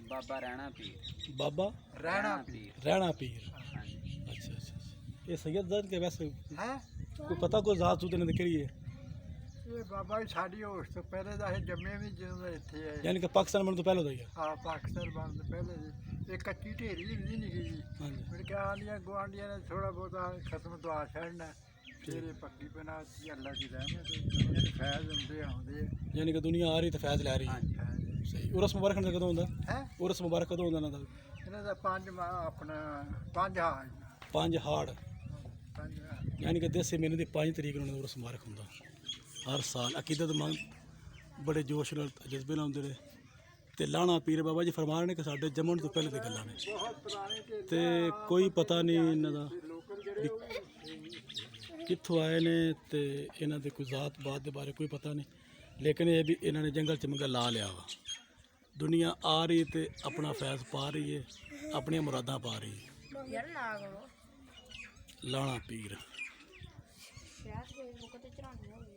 बाबा रहना पीर। बाबा रहना पीर। रहना पीर। हाँ जी। अच्छा अच्छा अच्छा, ये सैयद दर के वैसे है कोई पता कोई ज़ात सूत ने करी है? ਇਹ ਬਾਬਾ ਜੀ ਸਾਡੀ ਉਸ ਤੋਂ ਪਹਿਲੇ ਦਾ ਇਹ ਜੰਮੇ ਵੀ ਜਦੋਂ ਦਾ ਇੱਥੇ ਆਏ यानी कि पाकिस्तान बनने तो पहले तो ही है। ਆ ਪਾਕਿਸਤਾਨ ਬਣਨ ਤੋਂ ਪਹਿਲੇ ਜੀ ਇਹ ਕੱਚੀ ਢੇਰੀ ਹੁੰਦੀ ਨਹੀਂ ਸੀ ਜੀ हाँ जी। ਮੇਰੇ ਕਿਹਾ ਆਂਡੀਆਂ ਗੁਆਂਢੀਆਂ ਨੇ ਥੋੜਾ ਬਹੁਤਾ ਖਤਮ ਦਵਾ ਛੱਡਣਾ ਫਿਰ ਇਹ ਪੱਕੀ ਬਣਾਤੀ ਅੱਲਾ ਦੀ ਰਹਿਮਤ ਤੇ ਫੈਜ਼ ਹੁੰਦੇ ਆਉਂਦੇ यानी कि दुनिया आ रही तो फैज लै रही है। ਆ सही। उरस मुबारक ने कदों होंदा? ਹੈ उरस मुबारक कदों होंदा ना? ਇਹਨਾਂ ਦਾ ਆਪਣਾ 5 ਹਾਲ 5 हाड़ 5 यानी कि देसी महीने की 5 तरीक ਨੂੰ उरस मुबारक होंदा हर साल। अकीदतमंद बड़े जोश नाल जज्बे नाल आउंदे ने ते लाणा पीर बाबा जी फरमान ने कि साडे जम्मण तो पहले दी गल्लां ने ਬਹੁਤ ਪੁਰਾਣੇ ਤੇ ते कोई पता नहीं इन्हां दा ਲੋਕਲ ਜਿਹੜੇ कित्थों आए ने ते इन्हां दे कोई ज़ात बात दे बारे कोई पता नहीं, लेकिन ये भी इन्हां ने जंगल च मंगा ला लिया वा। दुनिया आ रही ते अपना फैज़ पा रही है, अपनी मुरादां पा रही है। यार ना करो लाणा पीर। यार फेसबुक ਤੇ ਚੜਾਉਣੀ ਹੋਵੇ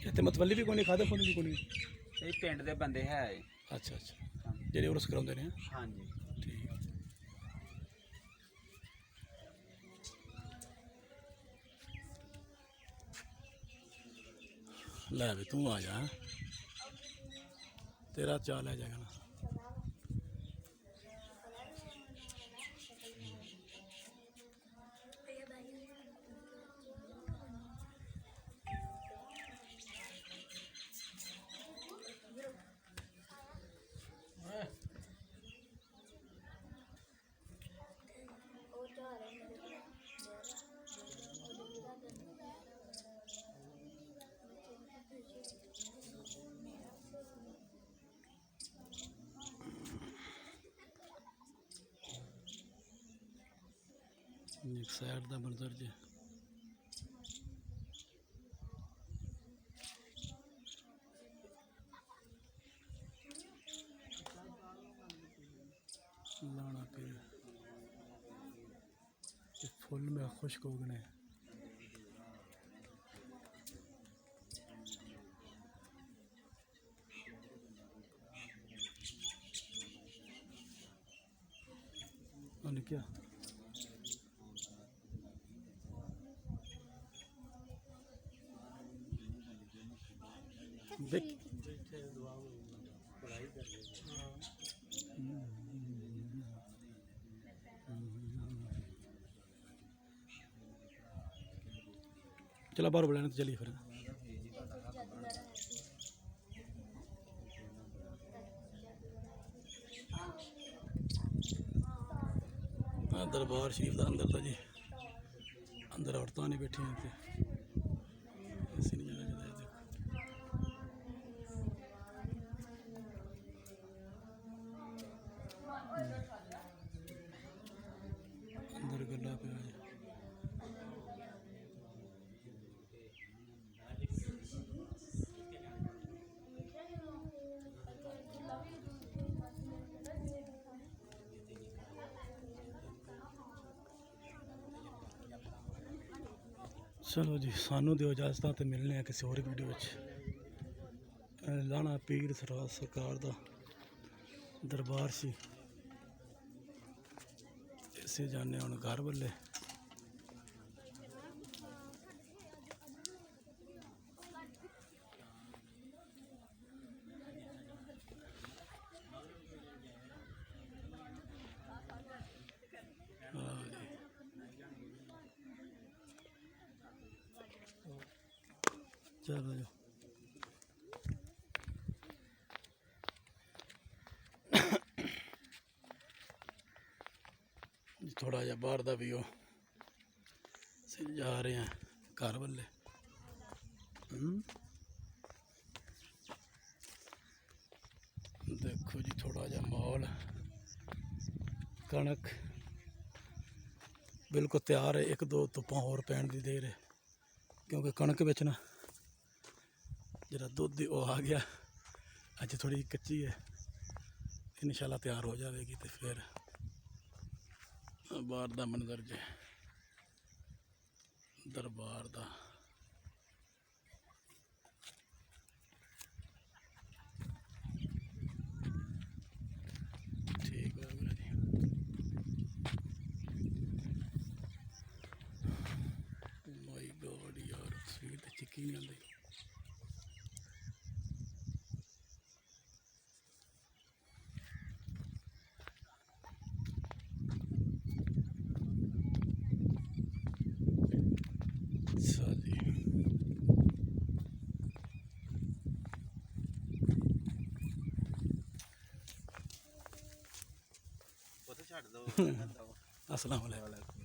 इत्थे मतवली भी कोई नहीं, खादे खुंद भी कोई नहीं? ये पिंड दे बंदे है। अच्छा अच्छा, जेह्ड़े उरस कराउंदे ने? हाँ जी। ठीक। लै भी तू आ जा, तेरा चाल है जाएगा ना। एक साइड का मंजर जे लाना पीर फुल में खुश्क उगने। क्या देख चला बाहर बुलाने तो चलिए फिर। दरबार शरीफ का अंदर था जी, अंदर औरतां नहीं बैठी हैं ऐसी नहीं जाना चाहिए। अंदर गला पे चलो जी, सानू दिओ इजाजत ते मिलने हैं किसी और वीडियो विच। लाणा पीर सरकार दा दरबार सी, इसे जाने हुण घर वाले। चलो जो थोड़ा जा बाहर का भी जा रहे हैं घर वाले। देखो जी थोड़ा जा माहौल ਕਣਕ ਬਿਲਕੁਲ ਤਿਆਰ ਹੈ। ਇੱਕ ਦੋ ਧੁੱਪਾਂ ਹੋਰ ਪੈਣ ਦੀ ਦੇਰ ਹੈ, ਕਿਉਂਕਿ ਕਣਕ ਵਿੱਚ ਨਾ ਜਿਹੜਾ ਦੁੱਧ ਦੀ ਉਹ ਆ ਗਿਆ। ਅੱਜ ਥੋੜੀ ਕੱਚੀ ਹੈ, ਇਨਸ਼ਾਅੱਲਾ ਤਿਆਰ ਹੋ ਜਾਵੇਗੀ ਤੇ ਫਿਰ ਬਾਹਰ ਦਾ ਮੰਜ਼ਰ ਜੇ ਦਰਬਾਰ ਦਾ। ਠੀਕ ਹੋ ਗਿਆ ਜੀ। ਮਾਈ ਗੋਡ ਯਾਰ, ਸਵੀਟ ਤੇ ਚਿੱਕੀ ਨਹੀਂ ਆਉਂਦੀ। ਅੱਛਾ ਜੀ, ਉੱਥੇ ਛੱਡ ਦੋ। ਅਸਲਾਮ ਵਾਲੇਕੁਮ।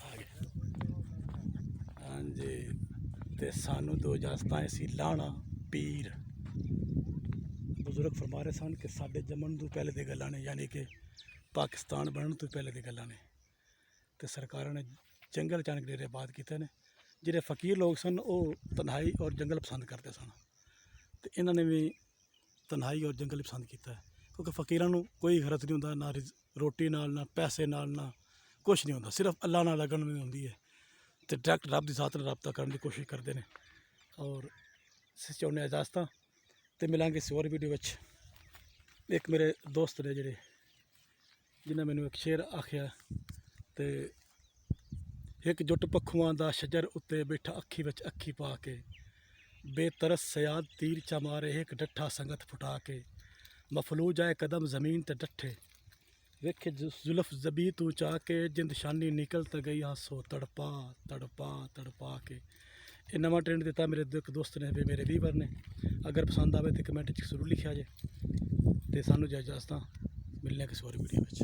ਆ ਗਏ ਹਾਂਜੀ। ਤੇ ਸਾਨੂੰ ਦੋ ਇਜਾਜ਼ਤਾਂ ਸੀ ਲਾਣਾ ਪੀਰ। ਬਜ਼ੁਰਗ ਫਰਮਾ ਰਹੇ ਸਨ ਕਿ ਸਾਡੇ ਜੰਮਣ ਤੋਂ ਪਹਿਲੇ ਦੀ ਗੱਲਾਂ ਨੇ, ਯਾਨੀ ਕਿ ਪਾਕਿਸਤਾਨ ਬਣਨ ਤੋਂ ਪਹਿਲੇ ਦੀ ਗੱਲਾਂ ਨੇ। ਤੇ ਸਰਕਾਰਾਂ ਨੇ ਜੰਗਲ ਚਾਣ ਡੇਰੇ ਆਬਾਦ ਕੀਤੇ ਨੇ। ਜਿਹੜੇ ਫਕੀਰ ਲੋਕ ਸਨ ਉਹ ਤਨਹਾਈ ਔਰ ਜੰਗਲ ਪਸੰਦ ਕਰਦੇ ਸਨ, ਤੇ ਇਹਨਾਂ ਨੇ ਵੀ ਤਨਹਾਈ ਔਰ ਜੰਗਲ ਪਸੰਦ ਕੀਤਾ ਹੈ। ਕਿਉਂਕਿ ਫਕੀਰਾਂ ਨੂੰ ਕੋਈ ਗਰਜ਼ ਨਹੀਂ ਹੁੰਦਾ, ਨਾ ਰੋਟੀ ਨਾਲ, ਨਾ ਪੈਸੇ ਨਾਲ, ਨਾ ਕੁਛ ਨਹੀਂ ਹੁੰਦਾ, ਸਿਰਫ ਅੱਲਾ ਨਾਲ ਲੱਗਣ ਦੀ ਹੁੰਦੀ ਹੈ। ਤੇ ਡਾਇਰੈਕਟ ਰੱਬ ਦੀ ਜ਼ਾਤ ਨਾਲ ਰਾਬਤਾ ਕਰਨ ਦੀ ਕੋਸ਼ਿਸ਼ ਕਰਦੇ ਨੇ। ਔਰ ਅਸੀਂ ਚਾਹੁੰਦੇ ਹਾਂ ਇਜਾਜ਼ਤਾਂ ਤੇ ਮਿਲਾਂਗੇ ਇਸ ਹੋਰ ਵੀਡੀਓ ਵਿੱਚ। ਇੱਕ ਮੇਰੇ ਦੋਸਤ ਨੇ ਜਿਹੜੇ ਜਿਨ੍ਹਾਂ ਮੈਨੂੰ ਇੱਕ ਸ਼ੇਰ ਆਖਿਆ, ਤੇ ਇੱਕ ਜੁੱਟ ਪੱਖੂਆਂ ਦਾ ਸ਼ਜਰ ਉੱਤੇ ਬੈਠਾ ਅੱਖੀ ਵਿੱਚ ਅੱਖੀ ਪਾ ਕੇ, ਬੇਤਰਸ ਸਿਆਦ ਤੀਰ ਚਾ ਮਾਰੇ ਇੱਕ ਡੱਠਾ ਸੰਗਤ ਫੁਟਾ ਕੇ, ਮਫਲੂ ਜਾਏ ਕਦਮ ਜ਼ਮੀਨ ਤੇ ਡੱਠੇ, ਵੇਖੇ ਜ਼ੁਲਫ ਜ਼ਬੀ ਤੂੰ ਚਾਹ ਕੇ, ਜਿੰਦ ਸ਼ਾਨੀ ਨਿਕਲ ਤਾਂ ਗਈ ਹਾਸੋ ਤੜਪਾ ਤੜਪਾ ਤੜਪਾ ਕੇ। ਇਹ ਨਵਾਂ ਟ੍ਰੈਂਡ ਦਿੱਤਾ ਮੇਰੇ ਇੱਕ ਦੋਸਤ ਨੇ, ਮੇਰੇ ਵੀਵਰ ਨੇ। ਅਗਰ ਪਸੰਦ ਆਵੇ ਤਾਂ ਕਮੈਂਟ 'ਚ ਜ਼ਰੂਰ ਲਿਖਿਆ ਜੇ। ਤੇ ਸਾਨੂੰ ਇਜਾਜ਼ਤਾਂ, ਮਿਲਣੇ ਕਿਸੇ ਹੋਰ ਵੀਡੀਓ ਵਿੱਚ।